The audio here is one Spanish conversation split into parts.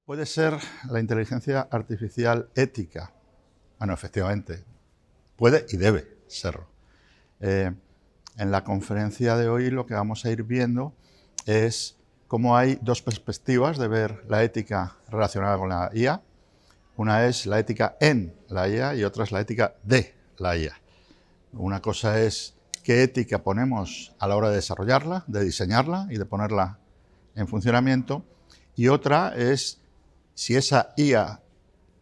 ¿Puede ser la inteligencia artificial ética? Bueno, efectivamente, puede y debe serlo. En la conferencia de hoy lo que vamos a ir viendo es cómo hay dos perspectivas de ver la ética relacionada con la IA. Una es la ética en la IA y otra es la ética de la IA. Una cosa es qué ética ponemos a la hora de desarrollarla, de diseñarla y de ponerla en funcionamiento, y otra es si esa IA,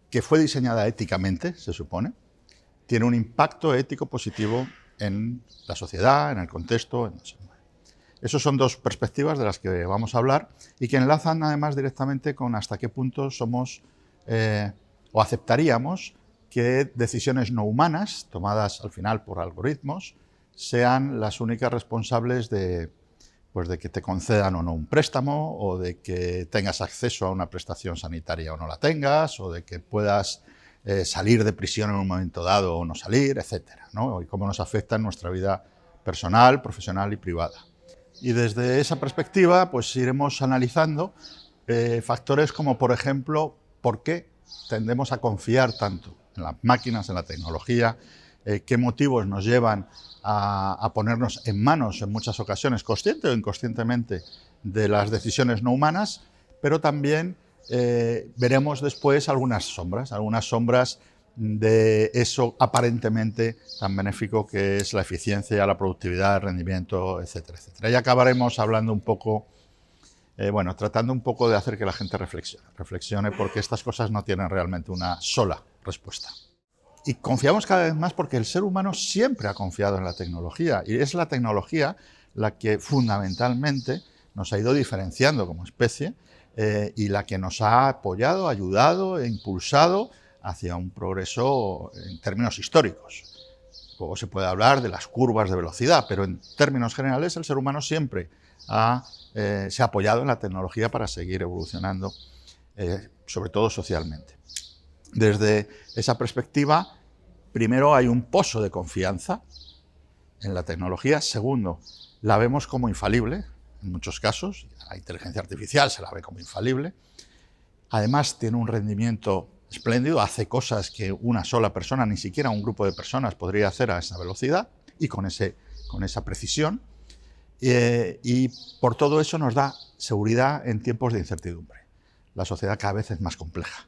que fue diseñada éticamente, se supone, tiene un impacto ético positivo en la sociedad, en el contexto. Esas son dos perspectivas de las que vamos a hablar y que enlazan además directamente con hasta qué punto somos o aceptaríamos que decisiones no humanas, tomadas al final por algoritmos, sean las únicas responsables de que te concedan o no un préstamo, o de que tengas acceso a una prestación sanitaria o no la tengas, o de que puedas salir de prisión en un momento dado o no salir, etcétera, ¿no? Y cómo nos afecta en nuestra vida personal, profesional y privada. Y desde esa perspectiva, pues iremos analizando factores como, por ejemplo, por qué tendemos a confiar tanto en las máquinas, en la tecnología, qué motivos nos llevan a ponernos en manos en muchas ocasiones, consciente o inconscientemente, de las decisiones no humanas, pero también veremos después algunas sombras de eso aparentemente tan benéfico que es la eficiencia, la productividad, el rendimiento, etcétera, etcétera. Y acabaremos hablando un poco, tratando un poco de hacer que la gente reflexione, porque estas cosas no tienen realmente una sola respuesta. Y confiamos cada vez más porque el ser humano siempre ha confiado en la tecnología, y es la tecnología la que fundamentalmente nos ha ido diferenciando como especie y la que nos ha apoyado, ayudado e impulsado hacia un progreso en términos históricos. Luego se puede hablar de las curvas de velocidad, pero en términos generales el ser humano siempre se ha apoyado en la tecnología para seguir evolucionando, sobre todo socialmente. Desde esa perspectiva, primero hay un pozo de confianza en la tecnología. Segundo, la vemos como infalible en muchos casos. La inteligencia artificial se la ve como infalible. Además, tiene un rendimiento espléndido, hace cosas que una sola persona, ni siquiera un grupo de personas, podría hacer a esa velocidad y con esa precisión. Y por todo eso nos da seguridad en tiempos de incertidumbre. La sociedad cada vez es más compleja.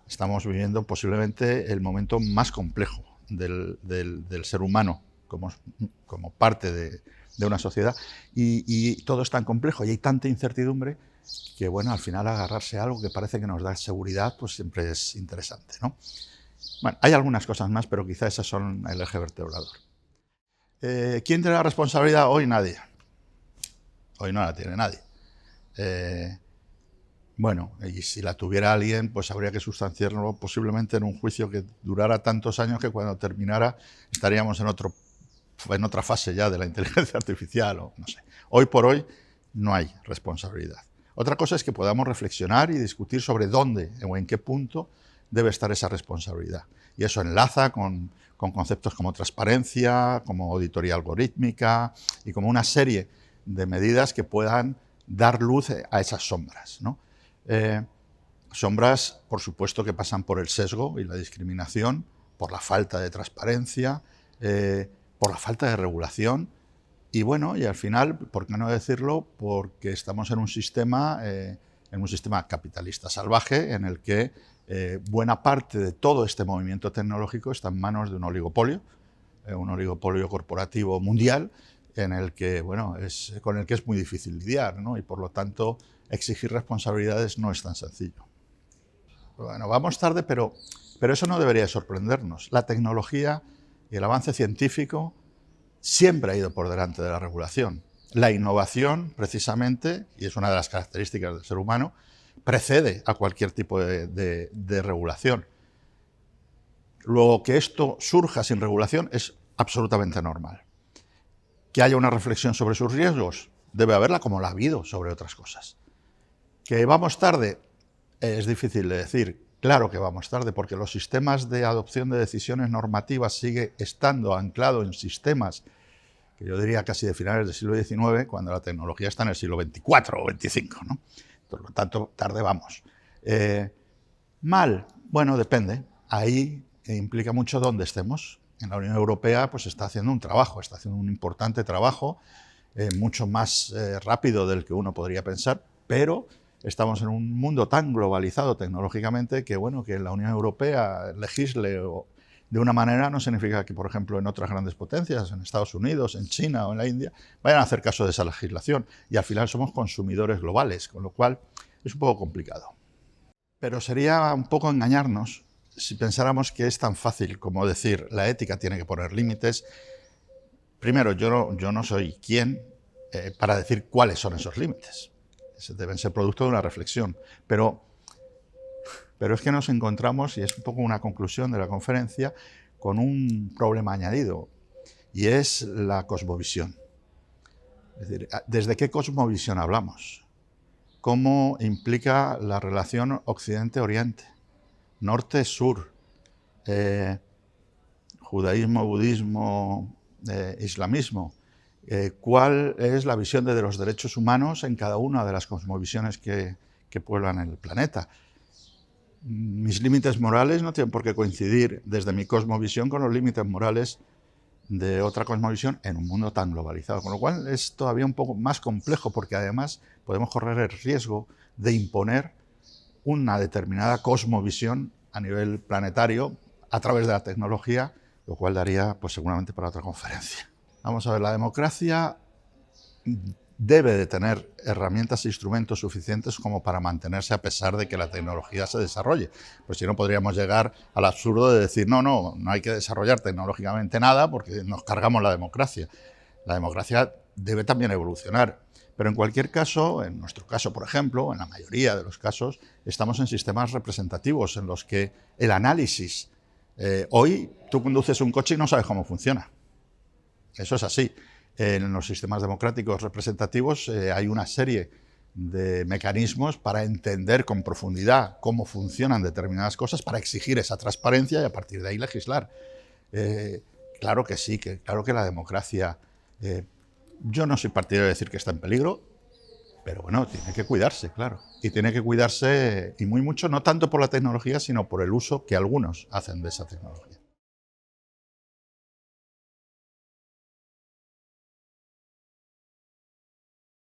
Estamos viviendo posiblemente el momento más complejo del ser humano como parte de una sociedad, y todo es tan complejo y hay tanta incertidumbre que, bueno, al final agarrarse a algo que parece que nos da seguridad, pues siempre es interesante, ¿no? Bueno, hay algunas cosas más, pero quizá esas son el eje vertebrador. ¿Quién tiene la responsabilidad? Hoy nadie. Hoy no la tiene nadie. Bueno, y si la tuviera alguien, pues habría que sustanciarlo posiblemente en un juicio que durara tantos años que cuando terminara estaríamos en otra fase ya de la inteligencia artificial, o no sé. Hoy por hoy no hay responsabilidad. Otra cosa es que podamos reflexionar y discutir sobre dónde o en qué punto debe estar esa responsabilidad. Y eso enlaza con conceptos como transparencia, como auditoría algorítmica y como una serie de medidas que puedan dar luz a esas sombras, ¿no? Sombras, por supuesto, que pasan por el sesgo y la discriminación, por la falta de transparencia, por la falta de regulación y, bueno, y al final, ¿por qué no decirlo? Porque estamos en un sistema capitalista salvaje en el que buena parte de todo este movimiento tecnológico está en manos de un oligopolio corporativo mundial, en el que, bueno, con el que es muy difícil lidiar, ¿no? Y por lo tanto exigir responsabilidades no es tan sencillo. Bueno, vamos tarde, pero eso no debería sorprendernos. La tecnología y el avance científico siempre ha ido por delante de la regulación. La innovación, precisamente, y es una de las características del ser humano, precede a cualquier tipo de regulación. Luego, que esto surja sin regulación es absolutamente normal. Que haya una reflexión sobre sus riesgos, debe haberla, como la ha habido sobre otras cosas. ¿Que vamos tarde? Es difícil de decir. Claro que vamos tarde, porque los sistemas de adopción de decisiones normativas sigue estando anclado en sistemas que yo diría casi de finales del siglo XIX, cuando la tecnología está en el siglo XXIV o XXV, ¿no? Por lo tanto, tarde vamos. Mal, bueno, depende. Ahí implica mucho dónde estemos. En la Unión Europea pues está haciendo un trabajo, está haciendo un importante trabajo, mucho más rápido del que uno podría pensar, pero estamos en un mundo tan globalizado tecnológicamente que, bueno, que la Unión Europea legisle de una manera no significa que, por ejemplo, en otras grandes potencias, en Estados Unidos, en China o en la India, vayan a hacer caso de esa legislación. Y al final somos consumidores globales, con lo cual es un poco complicado. Pero sería un poco engañarnos si pensáramos que es tan fácil como decir la ética tiene que poner límites. Primero, yo no soy quien para decir cuáles son esos límites. Deben ser producto de una reflexión. Pero es que nos encontramos, y es un poco una conclusión de la conferencia, con un problema añadido, y es la cosmovisión. Es decir, ¿desde qué cosmovisión hablamos? ¿Cómo implica la relación Occidente-Oriente, Norte-Sur, judaísmo, budismo, islamismo? ¿Cuál es la visión de los derechos humanos en cada una de las cosmovisiones que pueblan el planeta? Mis límites morales no tienen por qué coincidir desde mi cosmovisión con los límites morales de otra cosmovisión en un mundo tan globalizado, con lo cual es todavía un poco más complejo, porque además podemos correr el riesgo de imponer una determinada cosmovisión a nivel planetario a través de la tecnología, lo cual daría pues seguramente para otra conferencia. Vamos a ver, la democracia debe de tener herramientas e instrumentos suficientes como para mantenerse a pesar de que la tecnología se desarrolle. Pues si no, podríamos llegar al absurdo de decir no hay que desarrollar tecnológicamente nada porque nos cargamos la democracia. La democracia debe también evolucionar. Pero en cualquier caso, en nuestro caso, por ejemplo, en la mayoría de los casos, estamos en sistemas representativos en los que el análisis... hoy tú conduces un coche y no sabes cómo funciona. Eso es así. En los sistemas democráticos representativos hay una serie de mecanismos para entender con profundidad cómo funcionan determinadas cosas, para exigir esa transparencia y a partir de ahí legislar. Claro que sí, claro que la democracia... yo no soy partidario de decir que está en peligro, pero bueno, tiene que cuidarse, claro. Y tiene que cuidarse, y muy mucho, no tanto por la tecnología, sino por el uso que algunos hacen de esa tecnología.